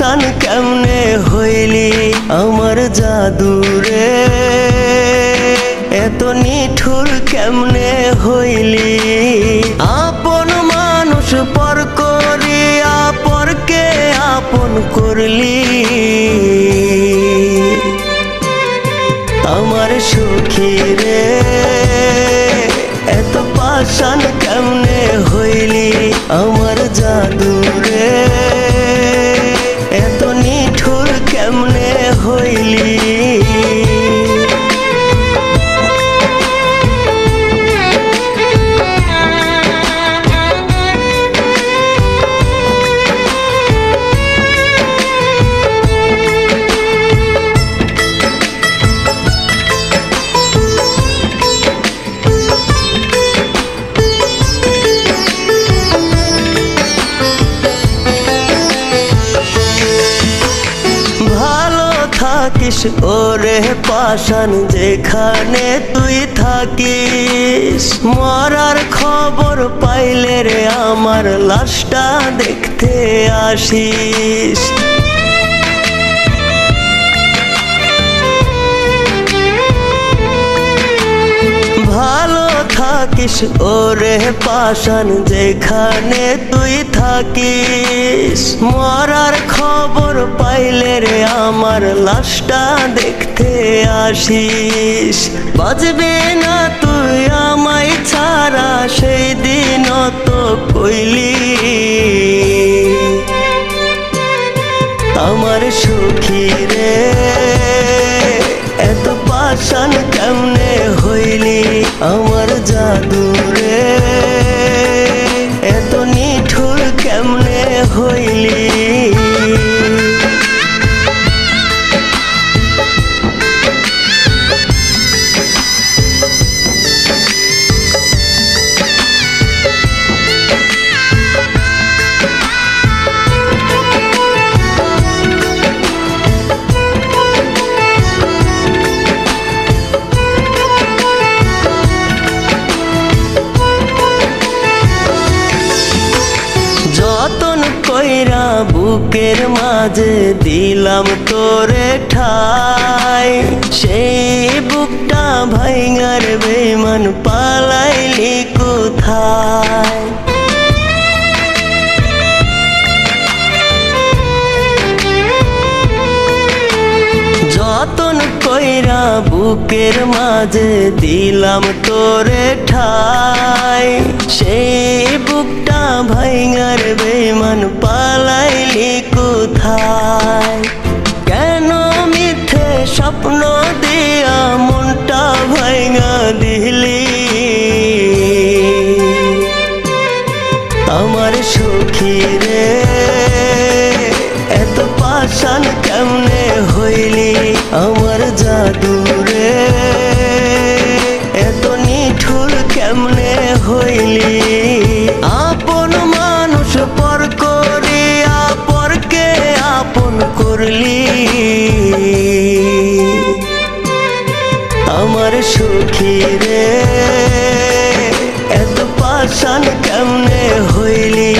পাশান কেমনে হইলি আমার জাদুরে, এত নিঠুর কেমনে হইলি। আপন মানুষ পর করিয়া পরকে আপন করলি, আমার সখী রে এত পাশান কেমনে হইলি আমার জাদুরে, এত নিঠুর কেমনে হইলি। থাকিস ওরে পাশান যেখানে তুই থাকিস, মরার খবর পাইলে রে আমার লাশটা দেখতে আসিস। ভালো থাকিস ওরে পাশান যেখানে তুই থাকিস, মরার খবর পাইলে রে আমার লাশটা দেখতে আসিস। বাজবে না তুই আমায় ছাড়া সেই দিন তো কইলি, আমার সখী রে এত পাশান কেমনে হইলি আমার জাদুরে, এত নিঠুর কেমনে হইলি। যতন কইরা বুকের মাঝে দিলাম তোরে ঠাই, সেই বুকটা ভাইঙার বেমান পালাইলি কোথায়। যতন কইরা বুকের মাঝে দিলাম তোরে ঠাই, সেই বুকটা ভাইঙার বেমান পালাইলি কোথায়। কেন মিথ্যে স্বপ্ন দিয়া মনটা ভাইঙা দিলি, আমার সখী রে এত পাশান কেমনে হইলি আমার জাদুরে, এত নিঠুর কেমনে হইলি। আপন মানুষ পর করিয়া পরকে আপন করলি, আমার সখী রে এত পাশান কেমনে হইলি।